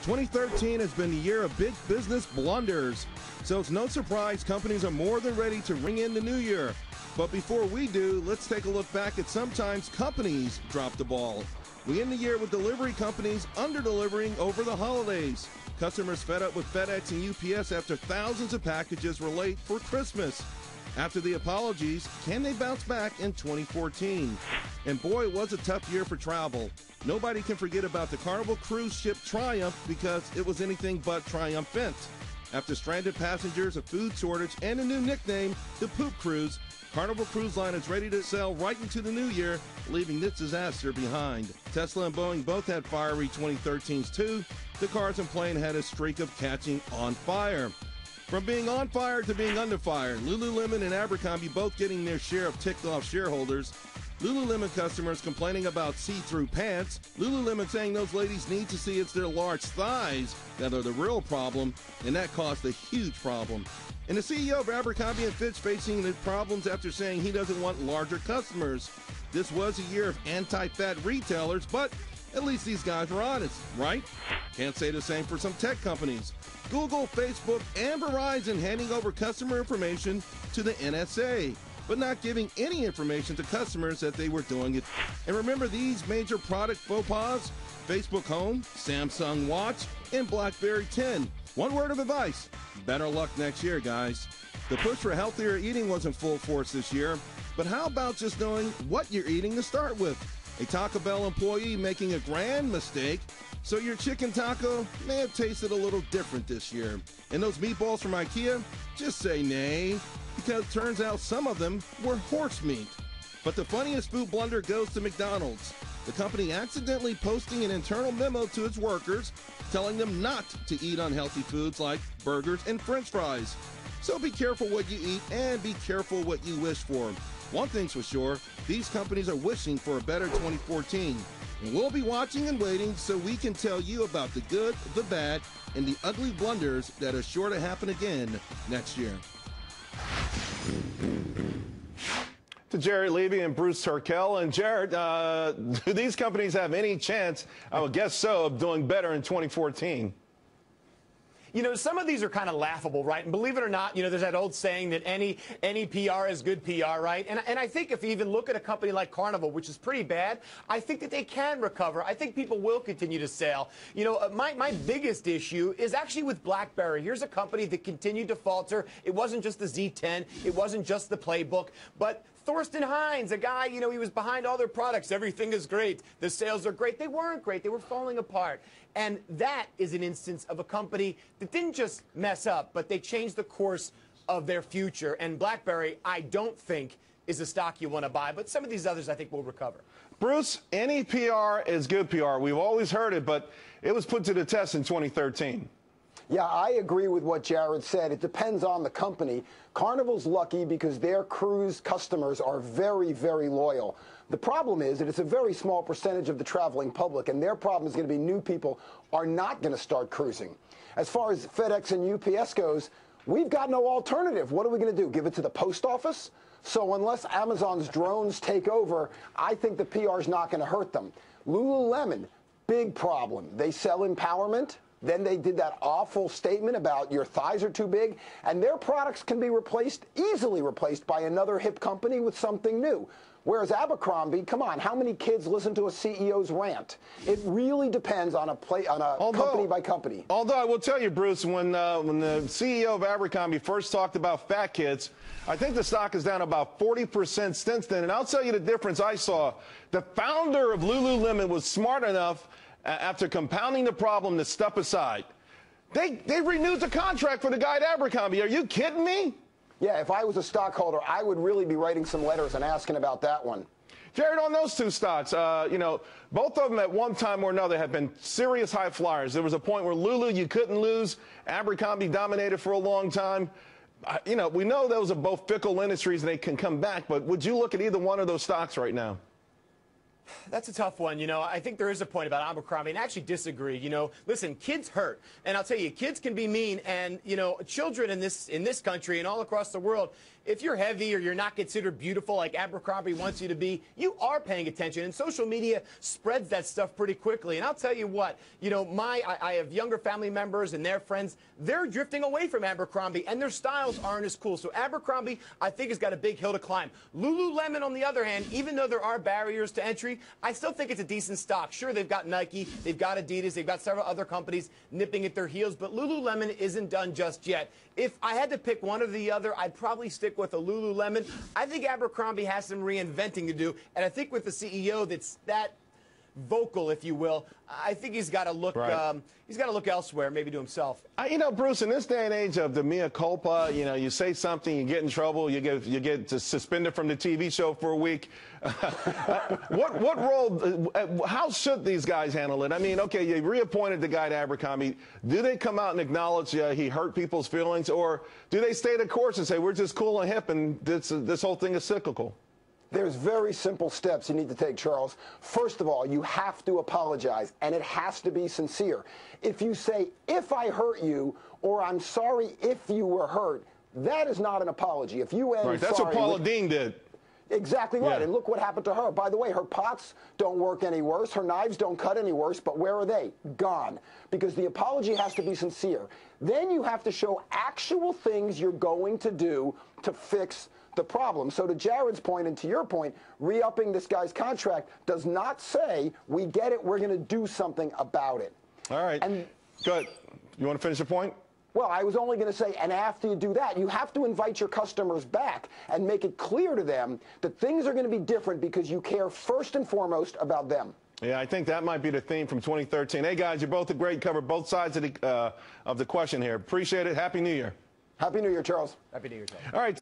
2013 has been the year of big business blunders, so it's no surprise companies are more than ready to ring in the new year. But before we do, let's take a look back at sometimes companies drop the ball. We end the year with delivery companies under-delivering over the holidays. Customers fed up with FedEx and UPS after thousands of packages were late for Christmas. After the apologies, can they bounce back in 2014? And boy, it was a tough year for travel. Nobody can forget about the Carnival cruise ship Triumph because it was anything but triumphant. After stranded passengers, a food shortage, and a new nickname, the Poop Cruise, Carnival Cruise Line is ready to sail right into the new year, leaving this disaster behind. Tesla and Boeing both had fiery 2013s too. The cars and plane had a streak of catching on fire. From being on fire to being under fire, Lululemon and Abercrombie both getting their share of ticked-off shareholders. Lululemon customers complaining about see-through pants. Lululemon saying those ladies need to see it's their large thighs that are the real problem, and that caused a huge problem. And the CEO of Abercrombie & Fitch facing the problems after saying he doesn't want larger customers. This was a year of anti-fat retailers, but at least these guys were honest, right? Can't say the same for some tech companies. Google, Facebook, and Verizon handing over customer information to the NSA, but not giving any information to customers that they were doing it. And remember these major product faux pas? Facebook Home, Samsung Watch, and BlackBerry 10. One word of advice, better luck next year, guys. The push for healthier eating was in full force this year, but how about just knowing what you're eating to start with? A Taco Bell employee making a grand mistake, so your chicken taco may have tasted a little different this year. And those meatballs from IKEA, just say nay, because turns out some of them were horse meat. But the funniest food blunder goes to McDonald's. The company accidentally posting an internal memo to its workers telling them not to eat unhealthy foods like burgers and French fries. So be careful what you eat and be careful what you wish for. One thing's for sure, these companies are wishing for a better 2014. And we'll be watching and waiting so we can tell you about the good, the bad, and the ugly blunders that are sure to happen again next year. To Jared Levy and Bruce Turkel. And Jared, do these companies have any chance, I would guess so, of doing better in 2014? You know, some of these are kind of laughable, right? And believe it or not, you know, there's that old saying that any PR is good PR, right? And I think if you even look at a company like Carnival, which is pretty bad, I think that they can recover. I think people will continue to sail. You know, my biggest issue is actually with BlackBerry. Here's a company that continued to falter. It wasn't just the Z10. It wasn't just the playbook. But Thorsten Hines, a guy, you know, he was behind all their products. Everything is great. The sales are great. They weren't great. They were falling apart. And that is an instance of a company that didn't just mess up, but they changed the course of their future. And BlackBerry, I don't think, is a stock you want to buy. But some of these others, I think, will recover. Bruce, any PR is good PR. We've always heard it, but it was put to the test in 2013. Yeah, I agree with what Jared said. It depends on the company. Carnival's lucky because their cruise customers are very, very loyal. The problem is that it's a very small percentage of the traveling public, and their problem is going to be new people are not going to start cruising. As far as FedEx and UPS goes, we've got no alternative. What are we going to do? Give it to the post office? So unless Amazon's drones take over, I think the PR is not going to hurt them. Lululemon, big problem. They sell empowerment. Then they did that awful statement about your thighs are too big, and their products can be replaced, easily replaced by another hip company with something new. Whereas Abercrombie, come on, how many kids listen to a CEO's rant? It really depends on company by company. Although I will tell you, Bruce, when the CEO of Abercrombie first talked about fat kids, I think the stock is down about 40% since then. And I'll tell you the difference I saw. The founder of Lululemon was smart enough, after compounding the problem, to step aside. They renewed the contract for the guy at Abercrombie. Are you kidding me? Yeah, if I was a stockholder, I would really be writing some letters and asking about that one. Jared, on those two stocks, you know, both of them at one time or another have been serious high flyers. There was a point where Lulu, you couldn't lose. Abercrombie dominated for a long time. You know, we know those are both fickle industries and they can come back, but would you look at either one of those stocks right now? That's a tough one. You know, I think there is a point about Abercrombie, and I actually disagree. You know, listen, kids hurt. And I'll tell you, kids can be mean. And, you know, children in this country and all across the world if you're heavy or you're not considered beautiful like Abercrombie wants you to be, you are paying attention. And social media spreads that stuff pretty quickly. And I'll tell you what, you know, I have younger family members and their friends. They're drifting away from Abercrombie, and their styles aren't as cool. So Abercrombie, I think, has got a big hill to climb. Lululemon, on the other hand, even though there are barriers to entry, I still think it's a decent stock. Sure, they've got Nike, they've got Adidas, they've got several other companies nipping at their heels, but Lululemon isn't done just yet. If I had to pick one or the other, I'd probably stick with a Lululemon. I think Abercrombie has some reinventing to do, and I think with the CEO that's that vocal, if you will, I think he's got to look. Right. He's got to look elsewhere, maybe to himself. You know, Bruce, in this day and age of the mea culpa, you know, you say something, you get in trouble, you get suspended from the TV show for a week. What role? How should these guys handle it? I mean, okay, you reappointed the guy to Abercrombie. Do they come out and acknowledge he hurt people's feelings, or do they stay the course and say we're just cool and hip and this whole thing is cyclical? There's very simple steps you need to take, Charles. First of all, you have to apologize, and it has to be sincere. If you say, if I hurt you, or I'm sorry if you were hurt, that is not an apology. If you end right, that's what Paula Deen did. Exactly right. Yeah. And look what happened to her. By the way, her pots don't work any worse. Her knives don't cut any worse. But where are they? Gone. Because the apology has to be sincere. Then you have to show actual things you're going to do to fix the problem. So to Jared's point and to your point, re-upping this guy's contract does not say, we get it, we're going to do something about it. All right. And good. You want to finish the point? Well, I was only going to say, and after you do that, you have to invite your customers back and make it clear to them that things are going to be different because you care first and foremost about them. Yeah, I think that might be the theme from 2013. Hey, guys, you're both great. Covered both sides of the question here. Appreciate it. Happy New Year. Happy New Year, Charles. Happy New Year, Charles. All right.